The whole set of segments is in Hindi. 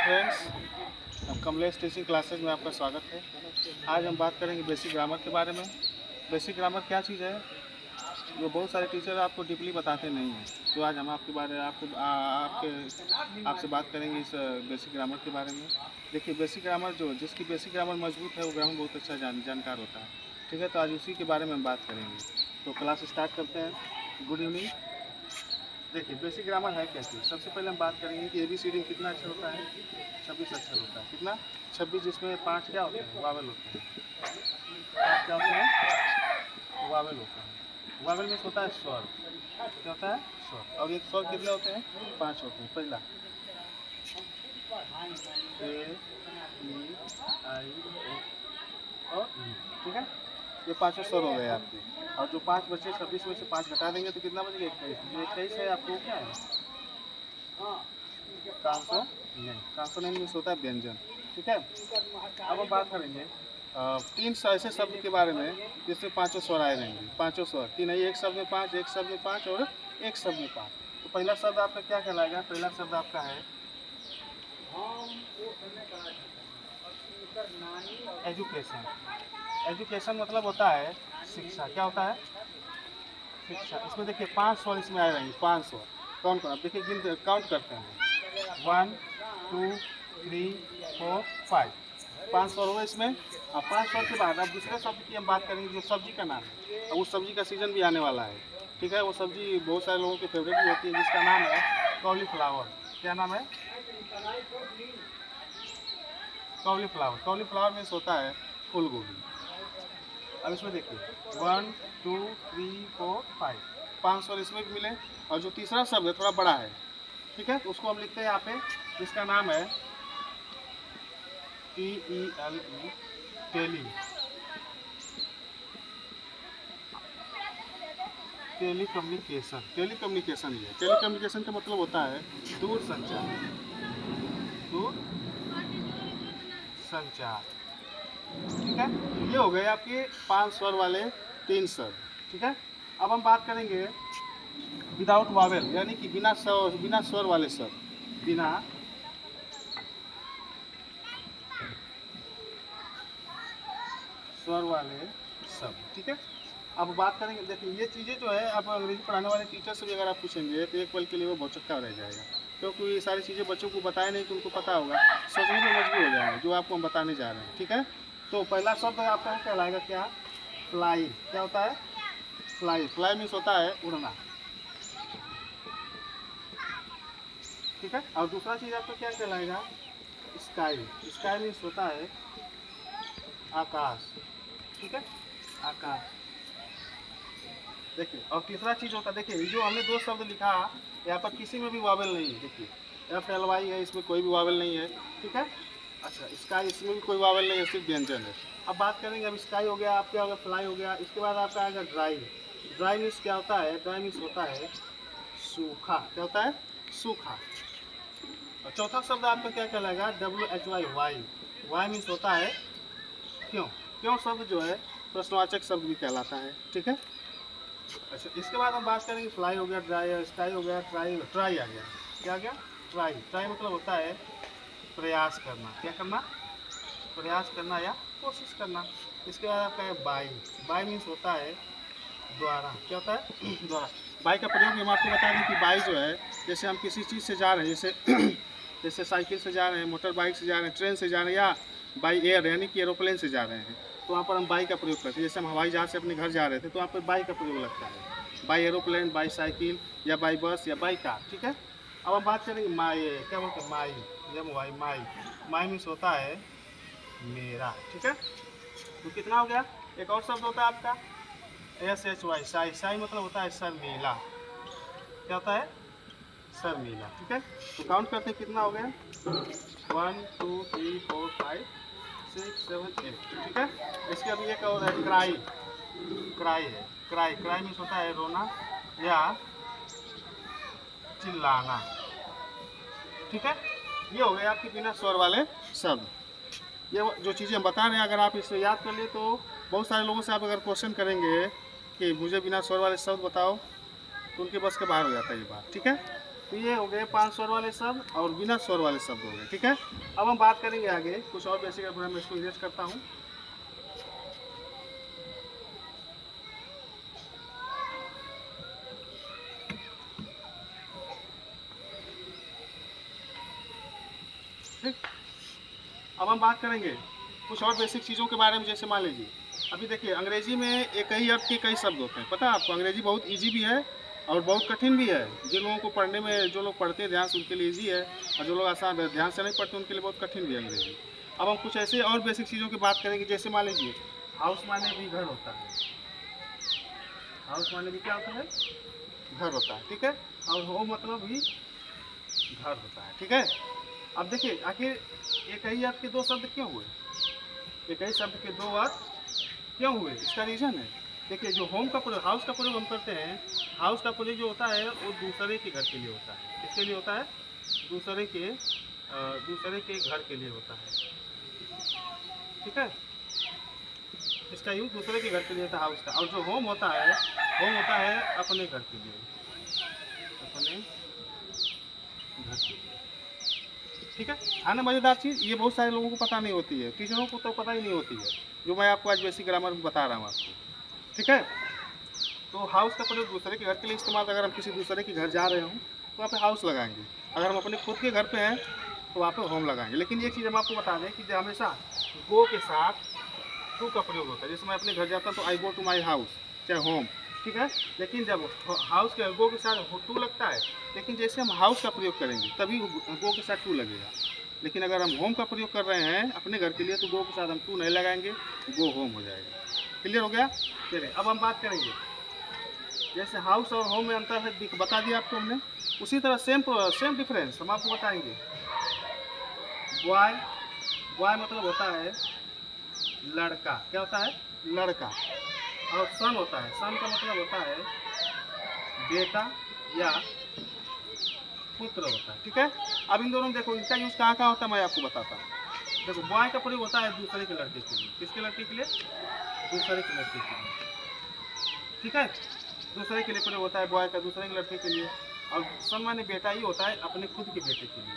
फ्रेंड्स, कमलेश टीचिंग क्लासेज में आपका स्वागत है। आज हम बात करेंगे बेसिक ग्रामर के बारे में। बेसिक ग्रामर क्या चीज़ है, जो बहुत सारे टीचर आपको डीपली बताते नहीं हैं। तो आज हम आपके बारे आपसे बात करेंगे इस बेसिक ग्रामर के बारे में। देखिए, बेसिक ग्रामर जिसकी बेसिक ग्रामर मजबूत है वो ग्रामर बहुत अच्छा जानकार होता है। ठीक है, तो आज उसी के बारे में हम बात करेंगे। तो क्लास स्टार्ट करते हैं। Good evening. देखिए, बेसिक ग्रामर है क्या चीज़। सबसे पहले हम बात करेंगे कि ABCD कितना अक्षर होता है। 26 अक्षर होता है। कितना? 26, जिसमें 5 क्या होते हैं, वावल होते हैं। 5 क्या होते हैं, वावल होते हैं। वावल में होता है स्वर। क्या होता है? स्वर। और एक स्वर कितने होते हैं? 5 होते हैं। पहला A, E, I, O और E। ठीक है, ये 5 स्वर हो गए आपके। और जो 5 बचे, 26 में से 5 घटा देंगे तो कितना बचेगा? 21। जो 21 है आपको क्या है? कॉन्सोनेंट में होता है व्यंजन। ठीक है, अब हम बात करेंगे 3 ऐसे शब्द के बारे में जिसमें 5 स्वर आए रहेंगे। 5 स्वर, 3 है। एक शब्द में 5, एक शब्द में 5 और एक शब्द में 5। तो पहला शब्द आपका क्या कहलाएगा? पहला शब्द आपका है एजुकेशन। एजुकेशन मतलब होता है शिक्षा। क्या होता है? शिक्षा। इसमें देखिए 5 स्वर इसमें आए रहेंगे। 5 स्वर काउंट करना। देखिए, काउंट करते हैं। 1, 2, 3, 4, 5। 5 स्वर हुए इसमें। अब 5 स्वर के बाद अब दूसरे शब्द की हम बात करेंगे, जो सब्जी का नाम है। अब उस सब्जी का सीजन भी आने वाला है। ठीक है, वो सब्जी बहुत सारे लोगों की फेवरेट भी होती है, जिसका नाम है कॉलीफ्लावर। क्या नाम है? कॉलीफ्लावर। कॉलीफ्लावर मीन्स होता है फूल गोभी। अब इसमें देखिए 1, 2, 3, 4, 5। 5 स्वर इसमें भी मिले। और जो तीसरा शब्द है थोड़ा बड़ा है। ठीक है, तो उसको हम लिखते हैं यहाँ पे, जिसका नाम है TELE, टेली। टेलीकम्युनिकेशन। टेलीकम्युनिकेशन ही है। टेलीकम्युनिकेशन का मतलब होता है दूर संचार। दूर संचार। ठीक है, ये हो गए आपके 5 स्वर वाले 3 शब्द। ठीक है, अब हम बात करेंगे विदाउट वावेल, यानी कि बिना स्वर वाले शब्द। बिना स्वर वाले शब्द। ठीक है, अब बात करेंगे। देखिए, ये चीज़ें जो है, अब अंग्रेजी पढ़ाने वाले टीचर से भी अगर आप पूछेंगे तो एक पल के लिए वो भौचक्का रह जाएगा, क्योंकि ये सारी चीज़ें बच्चों को बताए नहीं तो उनको पता होगा, सोचने में मजबूर हो जाएंगे जो आपको हम बताने जा रहे हैं। ठीक है, तो पहला शब्द आपका कहलाएगा क्या? फ्लाई। क्या होता है? फ्लाई। फ्लाई मीन्स होता है उड़ना। ठीक है, और दूसरा चीज़ आपका क्या कहलाएगा? स्काई। स्काई मीन्स होता है आकाश। ठीक है, आकाश। देखिए, और तीसरा चीज़ होता है, देखिए जो हमने 2 शब्द लिखा, यहाँ पर किसी में भी वावेल नहीं है। देखिए FLY है, इसमें कोई भी वावेल नहीं है। ठीक है, अच्छा स्काई, इसमें भी कोई वावेल नहीं है, सिर्फ व्यंजन है। अब बात करेंगे, अब स्काई हो गया, आपका हो गया फ्लाई हो गया। इसके बाद आपका आएगा ड्राई। ड्राई मीन्स क्या होता है? ड्राई मीन्स होता है सूखा। क्या होता है? सूखा। और चौथा शब्द आपका क्या कहलाएगा? WHY, Y. वाई मीन्स होता है क्यों। क्यों शब्द जो है प्रश्नवाचक शब्द भी कहलाता है। ठीक है, अच्छा इसके बाद हम बात करेंगे फ्लाई हो गया, ड्राई, स्काई हो गया, ट्राई आ गया। क्या आ गया? ट्राई। ट्राई मतलब होता है प्रयास करना। क्या करना? प्रयास करना या कोशिश करना। इसके बाद आपका है बाई। बाई मीन्स होता है द्वारा। क्या होता है? द्वारा। बाई का प्रयोग हम आपको बता दें कि बाई जो है, जैसे हम किसी चीज़ से जा रहे हैं, जैसे जैसे साइकिल से जा रहे हैं, मोटर बाइक से जा रहे हैं, ट्रेन से जा रहे हैं, या बाई एयर यानी कि एरोप्लेन से जा रहे हैं, तो वहाँ पर हम बाई का प्रयोग करते हैं। जैसे हम हवाई जहाज़ से अपने घर जा रहे थे तो वहाँ पर बाई का प्रयोग लगता है। बाई एरोप्लेन, बाई साइकिल, या बाई बस, या बाई कार। ठीक है, अब हम बात करेंगे माई। क्या बोलते हैं? माई। MY, my. माई मीन्स होता है मेरा। ठीक है, तो कितना हो गया? एक और शब्द होता है आपका SHY, साई। साई मतलब होता है शर्मीला। क्या होता है? शर्मीला। ठीक है, तो काउंट करते हैं कितना हो गया? 1, 2, 3, 4, 5, 6, 7, 8। ठीक है, इसके अभी एक और है क्राई। क्राई है। क्राई। क्राई मीन्स होता है रोना या चिल्लाना। ठीक है, ये हो गए आपके बिना स्वर वाले शब्द। ये जो चीज़ें हम बता रहे हैं, अगर आप इसे याद कर लिए तो बहुत सारे लोगों से आप अगर क्वेश्चन करेंगे कि मुझे बिना स्वर वाले शब्द बताओ, तो उनके बस के बाहर हो जाता है ये बात। ठीक है, तो ये हो गए 5 स्वर वाले शब्द और बिना स्वर वाले शब्द हो गए। ठीक है, अब हम बात करेंगे आगे कुछ और बेसिक। मैं इसको इरेज करता हूँ। ठीक, अब हम बात करेंगे कुछ और बेसिक चीज़ों के बारे में। जैसे मान लीजिए अभी देखिए अंग्रेजी में एक ही अर्थ के कई शब्द होते हैं। पता है आपको अंग्रेजी बहुत इजी भी है और बहुत कठिन भी है। जिन लोगों को पढ़ने में, जो लोग पढ़ते हैं ध्यान से, उनके लिए इजी है, और जो लोग आसान ध्यान से नहीं पढ़ते उनके लिए बहुत कठिन भी है अंग्रेजी। अब हम कुछ ऐसे और बेसिक चीज़ों की बात करेंगे। जैसे मान लीजिए हाउस माने भी घर होता है। हाउस माने भी क्या होता है? घर होता है। ठीक है, और होम मतलब भी घर होता है। ठीक है, अब देखिए आखिर एक ही अर्थ के दो शब्द क्यों हुए? एक ही शब्द के दो अर्थ क्यों हुए? इसका रीज़न है, देखिए जो होम का प्रयोग, हाउस का प्रयोग हम करते हैं, हाउस का प्रयोग जो होता है वो दूसरे के घर के लिए होता है। किसके लिए होता है? दूसरे के घर के लिए होता है। ठीक है, इसका यूज दूसरे के घर के लिए होता है हाउस का। और जो होम होता है, होम होता है अपने घर के लिए, अपने घर के लिए। ठीक है ना, मज़ेदार चीज़। ये बहुत सारे लोगों को पता नहीं होती है, टीचरों को तो पता ही नहीं होती है, जो मैं आपको आज बेसिक ग्रामर में बता रहा हूँ आपको। ठीक है, तो हाउस का प्रयोग दूसरे के घर के लिए इस्तेमाल। अगर हम किसी दूसरे के घर जा रहे हों तो वहाँ पे हाउस लगाएंगे। अगर हम अपने खुद के घर पे हैं तो वहाँ पे होम लगाएंगे। लेकिन एक चीज़ हम आपको बता दें कि हमेशा गो के साथ टू का प्रयोग होता है। जैसे मैं अपने घर जाता हूँ तो आई गो टू माई हाउस, चाहे होम। ठीक है, लेकिन जब हाउस के गो के साथ टू लगता है, लेकिन जैसे हम हाउस का प्रयोग करेंगे तभी गो के साथ टू लगेगा। लेकिन अगर हम होम का प्रयोग कर रहे हैं अपने घर के लिए तो गो के साथ हम टू नहीं लगाएंगे, गो होम हो जाएगा। क्लियर हो गया? चलिए अब हम बात करेंगे जैसे हाउस और होम में अंतर है, बता दिया आपको हमने। उसी तरह सेम डिफरेंस हम आपको बताएंगे। बॉय, बॉय मतलब होता है लड़का। क्या होता है? लड़का। और सन होता है, सन का मतलब होता है बेटा या पुत्र होता है। ठीक है, अब इन दोनों में देखो इनका यूज कहाँ कहाँ होता है मैं आपको बताता हूँ। देखो बॉय का प्रयोग होता है दूसरे के लड़के के लिए। किसके लड़के के लिए? दूसरे के लड़के के लिए। ठीक है, दूसरे के लिए प्रयोग होता है बॉय का, दूसरे के लड़के के लिए। और सन माने बेटा ही होता है अपने खुद के बेटे के लिए,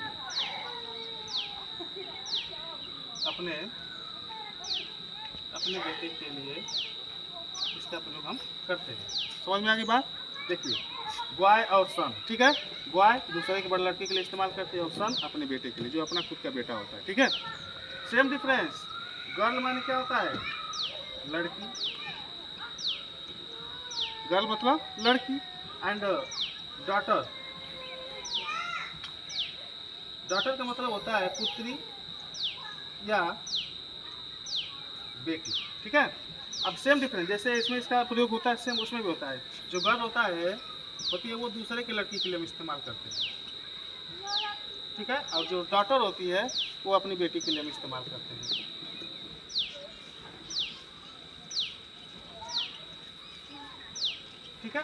अपने अपने बेटे के लिए इसका प्रयोग हम करते हैं। समझ में आ गई बात? देखिए बॉय और सन। ठीक है, बॉय दूसरे के बड़े लड़के के लिए इस्तेमाल करते हैं और सन अपने बेटे के लिए जो अपना खुद का बेटा होता है। ठीक है, सेम डिफरेंस। गर्ल माने क्या होता है? लड़की। गर्ल मतलब लड़की। एंड डॉटर, डॉटर का मतलब होता है पुत्री या बेटी। ठीक है, अब सेम डिफरेंस जैसे इसमें इसका प्रयोग होता है सेम उसमें भी होता है। जो गर्ल होता है होती है वो दूसरे के लड़की के लिए हम इस्तेमाल करते हैं। ठीक है, और जो डॉटर होती है वो अपनी बेटी के लिए हम इस्तेमाल करते हैं। ठीक है,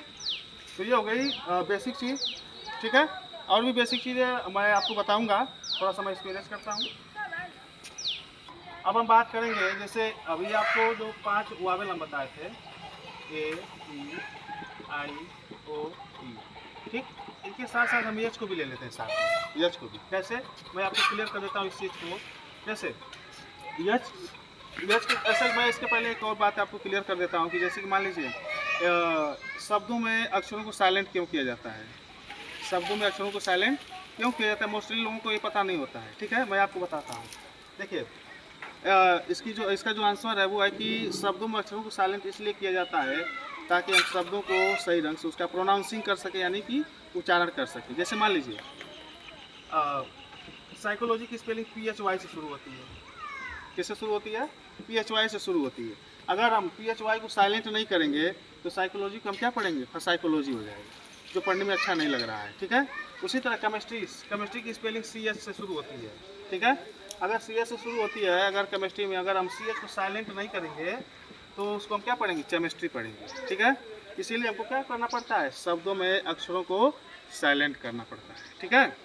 तो ये हो गई बेसिक चीज़। ठीक है, और भी बेसिक चीज़ें मैं आपको बताऊंगा, थोड़ा सा मैं एक्सपीरियंस करता हूँ। अब हम बात करेंगे जैसे अभी आपको जो 5 वावेल हम बताए थे, ए ई आई ओ ई। ठीक, इनके साथ साथ हम एच को भी ले लेते हैं साथ में। एच को भी कैसे, मैं आपको क्लियर कर देता हूँ इस चीज़ को। जैसे एच, एच के असल मैं इसके पहले एक और बात आपको क्लियर कर देता हूँ कि जैसे कि मान लीजिए शब्दों में अक्षरों को साइलेंट क्यों किया जाता है। शब्दों में अक्षरों को साइलेंट क्यों किया जाता है मोस्टली लोगों को ये पता नहीं होता है। ठीक है, मैं आपको बताता हूँ। देखिए इसका जो आंसर है वो है कि शब्दों में अक्षरों को साइलेंट इसलिए किया जाता है ताकि हम शब्दों को सही ढंग से उसका प्रोनाउंसिंग कर सके, यानी कि उच्चारण कर सके। जैसे मान लीजिए साइकोलॉजी की स्पेलिंग PHY से शुरू होती है। किससे शुरू होती है? PHY से शुरू होती है। अगर हम PHY को साइलेंट नहीं करेंगे तो साइकोलॉजी को हम क्या पढ़ेंगे? साइकोलॉजी हो जाएगा, जो पढ़ने में अच्छा नहीं लग रहा है। ठीक है, उसी तरह केमिस्ट्री की स्पेलिंग CH से शुरू होती है। ठीक है, अगर CH से शुरू होती है, अगर केमिस्ट्री में अगर हम CH को साइलेंट नहीं करेंगे तो उसको हम क्या पढ़ेंगे? केमिस्ट्री पढ़ेंगे। ठीक है, इसीलिए हमको क्या करना पड़ता है? शब्दों में अक्षरों को साइलेंट करना पड़ता है। ठीक है,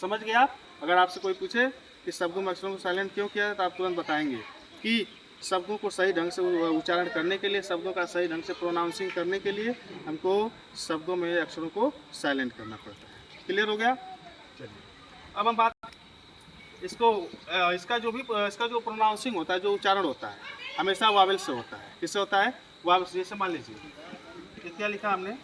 समझ गए आप? अगर आपसे कोई पूछे कि शब्दों में अक्षरों को साइलेंट क्यों किया है तो आप तुरंत बताएंगे कि शब्दों को सही ढंग से उच्चारण करने के लिए, शब्दों का सही ढंग से प्रोनाउंसिंग करने के लिए हमको शब्दों में अक्षरों को साइलेंट करना पड़ता है। क्लियर हो गया। चलिए अब हम बात इसका जो प्रोनाउंसिंग होता है, जो उच्चारण होता है, हमेशा वावेल से होता है। किससे होता है? वावेल से। जैसे मान लीजिए क्या लिखा हमने,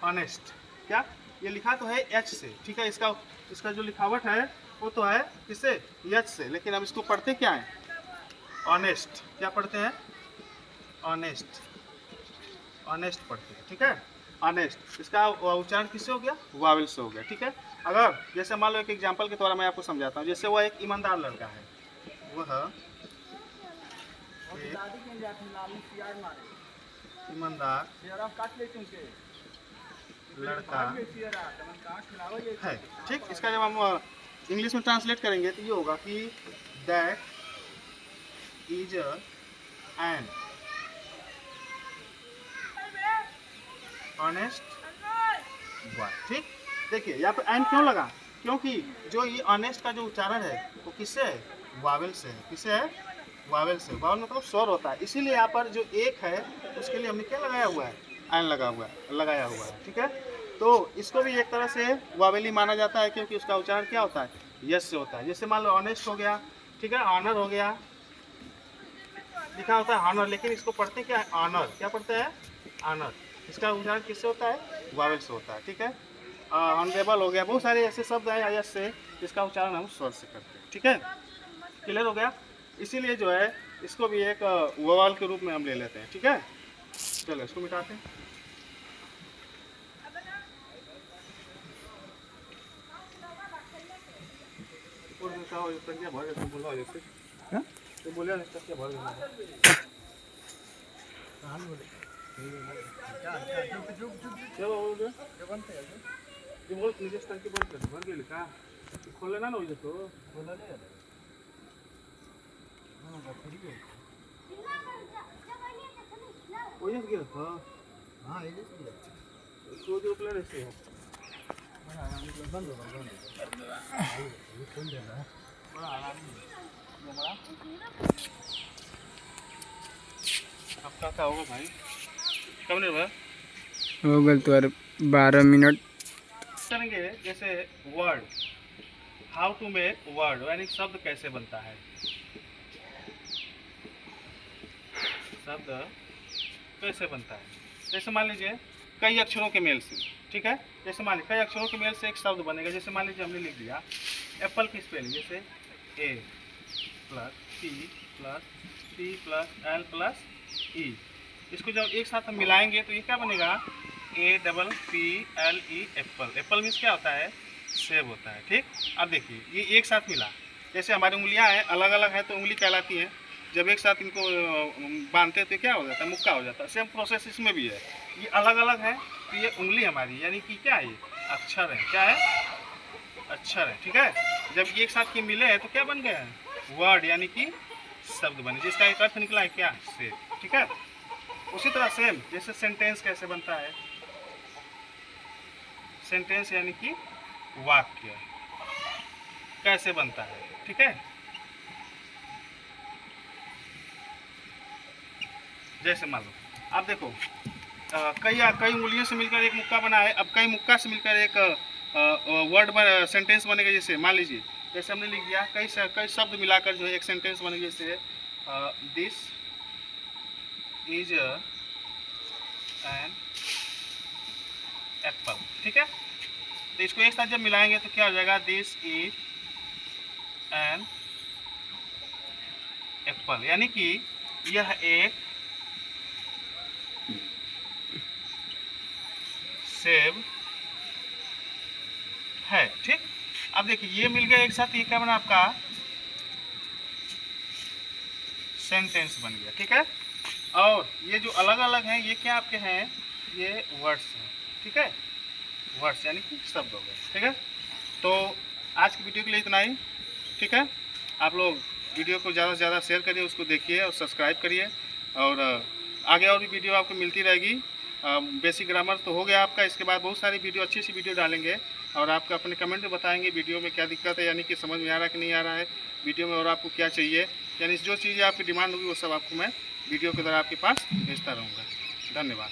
ऑनेस्ट, क्या ये लिखा तो है एच से, ठीक है। इसका जो लिखावट है वो तो है किससे? एच से, लेकिन हम इसको पढ़ते क्या है? ऑनेस्ट। क्या पढ़ते हैं? ऑनेस्ट, ऑनेस्ट पढ़ते हैं, ठीक है। ऑनेस्ट, इसका उच्चारण किससे हो गया? वावेल से हो गया, ठीक है। अगर जैसे मान लो एक एग्जांपल के द्वारा मैं आपको समझाता हूँ। जैसे वह एक ईमानदार लड़का है, वह ईमानदार लड़का है, ठीक। इसका जब हम इंग्लिश में ट्रांसलेट करेंगे तो ये होगा कि that is an honest boy, ठीक। देखिए यहाँ पे एन क्यों लगा? क्योंकि जो ये ऑनेस्ट का जो उच्चारण है वो किससे है? वावेल से है। किससे है? वावेल से। वावेल मतलब स्वर होता है, इसीलिए यहाँ पर जो एक है उसके लिए हमने क्या लगाया हुआ है? एन लगाया हुआ है, ठीक है। तो इसको भी एक तरह से वावेल ही माना जाता है, क्योंकि उसका उच्चारण क्या होता है? यस से होता है। जैसे मान लो ऑनेस्ट हो गया, ठीक है, ऑनर हो गया, लिखा होता है ऑनर, लेकिन इसको पढ़ते क्या है? ऑनर। क्या पढ़ते हैं? ऑनर। इसका उच्चारण किससे होता है? वावेल से होता है, ठीक है। ऑनरेबल हो गया, बहुत सारे ऐसे शब्द हैं यस से, जिसका उच्चारण हम स्वर से करते हैं, ठीक है। क्लियर हो गया। इसीलिए जो है इसको भी एक वोवल के रूप में हम ले लेते हैं, ठीक है। चलो इसको मिटाते हैं। खोल लेना ना हो तो हाँ इसको जो प्लेयर ऐसे है बंद हो बड़ा आराम बड़ा आपका क्या होगा भाई? कब नहीं हुआ? हो गल तो 12 मिनट करेंगे। जैसे word, how to make word, यानी शब्द कैसे बनता है। शब्द कैसे बनता है? जैसे मान लीजिए कई अक्षरों के मेल से, ठीक है। जैसे मान लीजिए कई अक्षरों के मेल से एक शब्द बनेगा। जैसे मान लीजिए हमने लिख दिया एप्पल की स्पेलिंग, जैसे A plus T plus L plus E. इसको जब एक साथ हम मिलाएंगे तो ये क्या बनेगा? APPLE, Apple. एप्पल मीन्स क्या होता है? सेब होता है, ठीक। अब देखिए ये एक साथ मिला। जैसे हमारी उंगलियां हैं अलग अलग है तो उंगली कहलाती है। जब एक साथ इनको बांधते हैं तो क्या हो जाता है? मुक्का हो जाता है। सेम प्रोसेस इसमें भी है। ये अलग अलग है तो ये उंगली हमारी, यानी कि क्या है? ये अक्षर है। क्या है? अक्षर है, ठीक है। जब एक साथ ये मिले हैं तो क्या बन गया है? वर्ड, यानी कि शब्द बने, जिसका एक अर्थ निकला है क्या? सेब, ठीक है। उसी तरह सेम जैसे सेंटेंस कैसे बनता है? सेंटेंस यानी कि वाक्य कैसे बनता है, ठीक है। जैसे मान लो आप देखो कई उंगलियों से मिलकर एक मुक्का बना है। अब कई मुक्का से मिलकर एक वर्ड सेंटेंस बनेगा। जैसे मान लीजिए जैसे हमने लिख दिया कई शब्द मिलाकर जो है एक सेंटेंस बनेगा। जैसे दिस इज एन एप्पल, ठीक है। तो इसको एक साथ जब मिलाएंगे तो क्या हो जाएगा? दिस इज एन एप्पल, यानी कि यह एक सेब है, ठीक। अब देखिए ये मिल गया एक साथ, ये क्या बना? आपका सेंटेंस बन गया, ठीक है। और ये जो अलग अलग हैं ये क्या आपके हैं? ये वर्ड्स हैं, ठीक है। वर्ड्स यानी कि शब्द हो गए, ठीक है। तो आज की वीडियो के लिए इतना ही, ठीक है। आप लोग वीडियो को ज़्यादा से ज़्यादा शेयर करिए, उसको देखिए और सब्सक्राइब करिए। और आगे और भी वीडियो आपको मिलती रहेगी। बेसिक ग्रामर तो हो गया आपका, इसके बाद बहुत सारी वीडियो, अच्छी सी वीडियो डालेंगे और आपका अपने कमेंट में बताएंगे वीडियो में क्या दिक्कत है, यानी कि समझ में आ रहा है कि नहीं आ रहा है वीडियो में, और आपको क्या चाहिए, यानी जो चीज़ें आपकी डिमांड होगी वो सब आपको मैं वीडियो के द्वारा आपके पास भेजता रहूँगा। धन्यवाद।